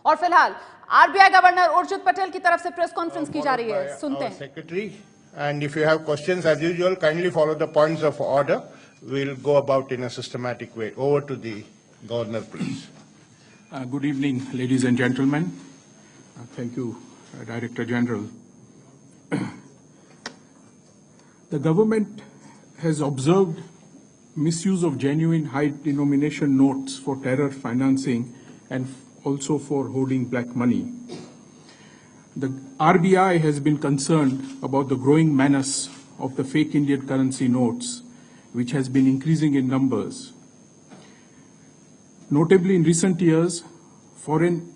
और फिलहाल RBI governor Urjit Patel की तरफ से प्रेस कॉन्फ्रेंस की जा रही है, सुनते हैं। Secretary, and if you have questions as usual, kindly follow the points of order. We'll go about in a systematic way. Over to the governor, please. Good evening, ladies and gentlemen. Thank you, Director General. The government has observed misuse of genuine high denomination notes for terror financing and also for holding black money. The RBI has been concerned about the growing menace of the fake Indian currency notes, which has been increasing in numbers. Notably, in recent years, foreign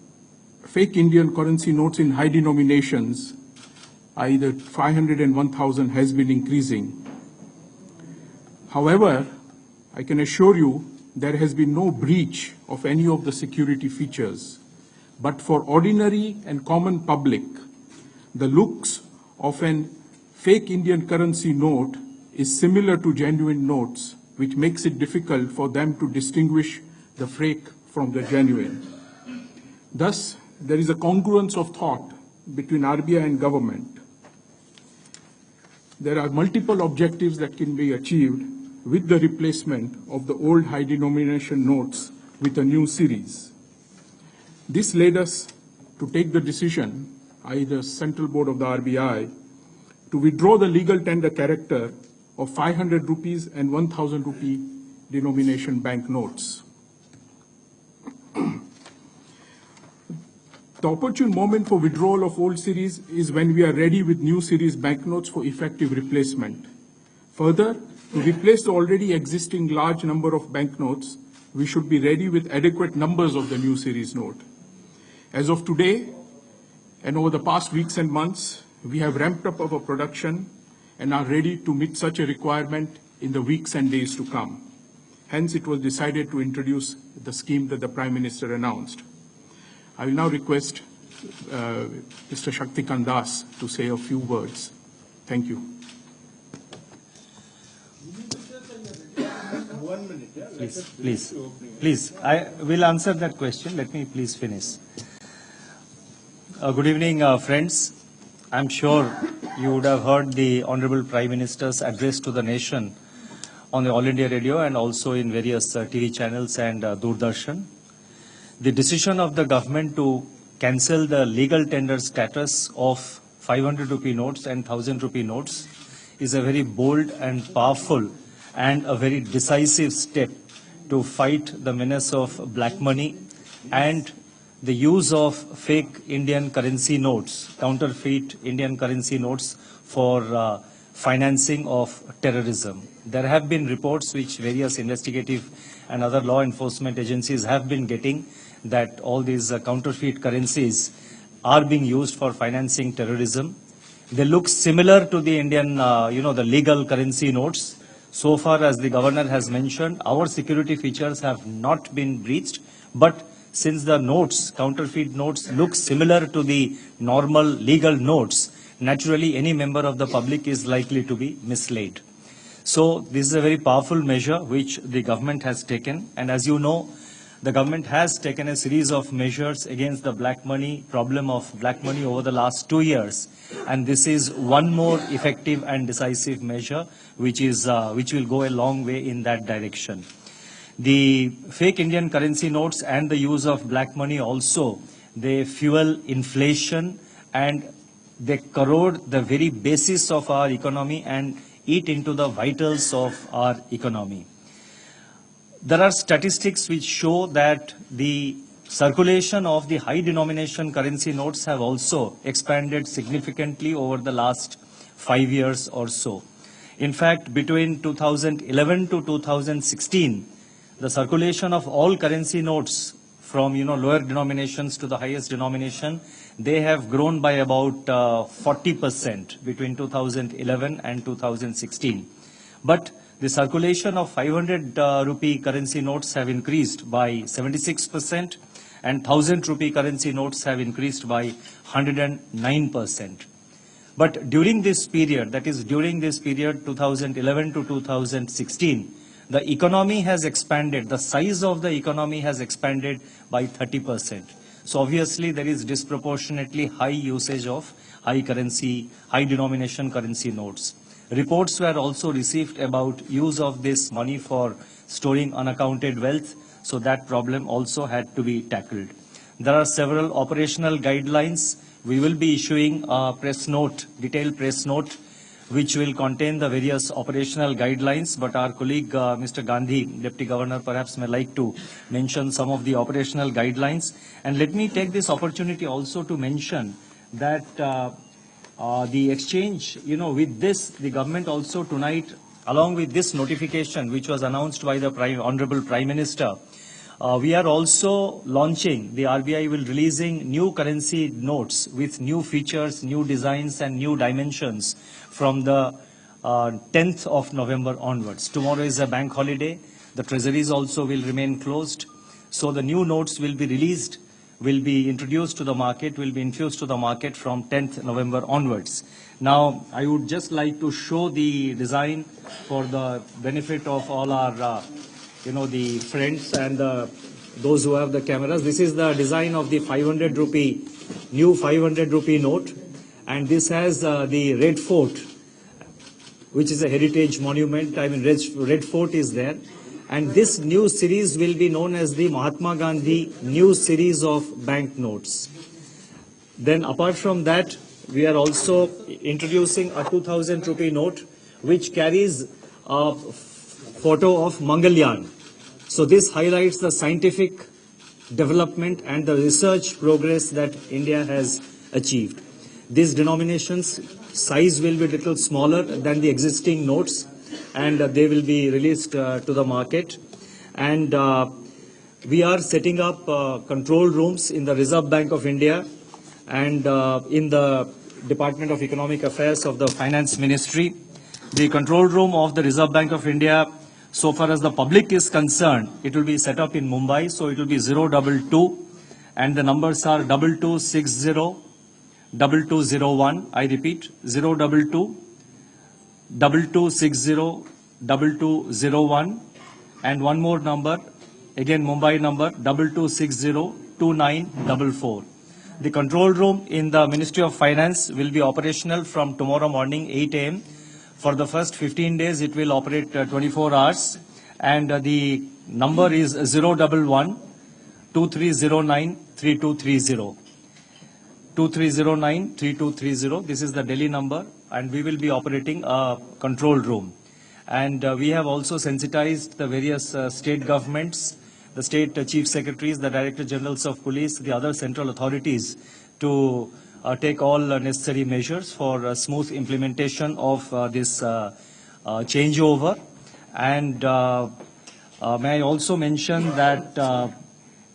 fake Indian currency notes in high denominations, either 500 and 1,000, has been increasing. However, I can assure you there has been no breach of any of the security features. But for ordinary and common public, the looks of an fake Indian currency note is similar to genuine notes, which makes it difficult for them to distinguish the fake from the genuine. Thus, there is a congruence of thought between RBI and government. There are multiple objectives that can be achieved with the replacement of the old high denomination notes with a new series. This led us to take the decision, either Central Board of the RBI, to withdraw the legal tender character of 500 rupees and 1,000 rupee denomination banknotes. The opportune moment for withdrawal of old series is when we are ready with new series banknotes for effective replacement. Further, to replace the already existing large number of banknotes, we should be ready with adequate numbers of the new series note. As of today, and over the past weeks and months, we have ramped up our production and are ready to meet such a requirement in the weeks and days to come. Hence, it was decided to introduce the scheme that the Prime Minister announced. I will now request Mr. Shaktikant Das to say a few words. Thank you. Please, I will answer that question. Let me please finish. Good evening, friends. I'm sure you would have heard the Honorable Prime Minister's address to the nation on the All India Radio and also in various TV channels and Doordarshan. The decision of the government to cancel the legal tender status of 500 rupee notes and 1000 rupee notes is a very bold and powerful and a very decisive step to fight the menace of black money and the use of fake Indian currency notes, counterfeit Indian currency notes for financing of terrorism. There have been reports which various investigative and other law enforcement agencies have been getting that all these counterfeit currencies are being used for financing terrorism. They look similar to the Indian, the legal currency notes. So far as the governor has mentioned, our security features have not been breached, but since the notes, counterfeit notes, look similar to the normal legal notes, naturally any member of the public is likely to be misled. So this is a very powerful measure which the government has taken, and as you know, the government has taken a series of measures against the black money, problem of black money over the last 2 years. And this is one more effective and decisive measure which will go a long way in that direction. The fake Indian currency notes and the use of black money also, they fuel inflation and they corrode the very basis of our economy and eat into the vitals of our economy. There are statistics which show that the circulation of the high denomination currency notes have also expanded significantly over the last 5 years or so. In fact, between 2011 to 2016, the circulation of all currency notes from lower denominations to the highest denomination, they have grown by about 40% between 2011 and 2016. But the circulation of 500 rupee currency notes have increased by 76% and 1000 rupee currency notes have increased by 109%. But during this period, that is during this period 2011 to 2016, the economy has expanded, the size of the economy has expanded by 30%. So obviously there is disproportionately high usage of high denomination currency notes. Reports were also received about use of this money for storing unaccounted wealth, so that problem also had to be tackled. There are several operational guidelines. We will be issuing a press note, detailed press note, which will contain the various operational guidelines, but our colleague Mr. Gandhi, Deputy Governor, perhaps may like to mention some of the operational guidelines. And let me take this opportunity also to mention that the exchange, with this, the government also tonight, along with this notification, which was announced by the Honorable Prime Minister, we are also launching, the RBI will releasing new currency notes with new features, new designs and new dimensions from the 10th of November onwards. Tomorrow is a bank holiday. The treasuries also will remain closed. So the new notes will be released, will be introduced to the market, will be infused to the market from 10th November onwards. Now, I would just like to show the design for the benefit of all our the friends and those who have the cameras. This is the design of the 500 rupee, new 500 rupee note. And this has the Red Fort, which is a heritage monument. I mean, Red Fort is there. And this new series will be known as the Mahatma Gandhi new series of banknotes. Then apart from that, we are also introducing a 2000 rupee note, which carries a photo of Mangalyaan. So this highlights the scientific development and the research progress that India has achieved. These denominations size will be a little smaller than the existing notes, and they will be released to the market. And we are setting up control rooms in the Reserve Bank of India and in the Department of Economic Affairs of the Finance Ministry. The control room of the Reserve Bank of India, so far as the public is concerned, it will be set up in Mumbai, so it will be 022, and the numbers are 2260 2201. I repeat, 022 2260 2201, and one more number, again Mumbai number, 2260 2944. The control room in the Ministry of Finance will be operational from tomorrow morning 8 a.m. For the first 15 days, it will operate 24 hours, and the number is 011 2309 3230. 2309 3230. This is the Delhi number, and we will be operating a control room. And we have also sensitized the various state governments, the state chief secretaries, the director generals of police, the other central authorities to take all necessary measures for smooth implementation of this changeover. And may I also mention that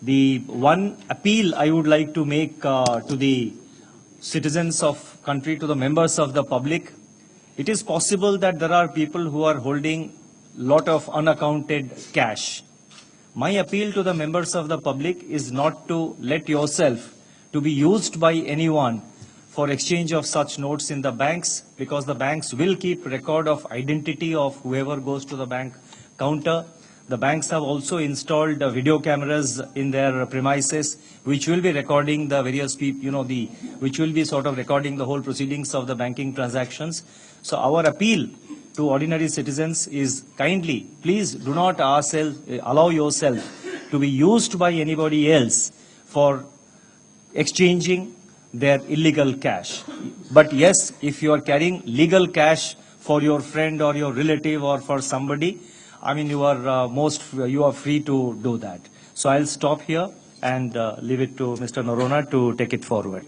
the one appeal I would like to make to the citizens of country, to the members of the public, it is possible that there are people who are holding lot of unaccounted cash. My appeal to the members of the public is not to let yourself to be used by anyone for exchange of such notes in the banks, because the banks will keep record of identity of whoever goes to the bank counter. The banks have also installed video cameras in their premises, which will be recording the various people, which will be sort of recording the whole proceedings of the banking transactions. So our appeal to ordinary citizens is kindly, please do not allow yourself to be used by anybody else for exchanging their illegal cash. But yes, if you are carrying legal cash for your friend or your relative or for somebody, I mean, you are free to do that. So I'll stop here and leave it to Mr. Narona to take it forward.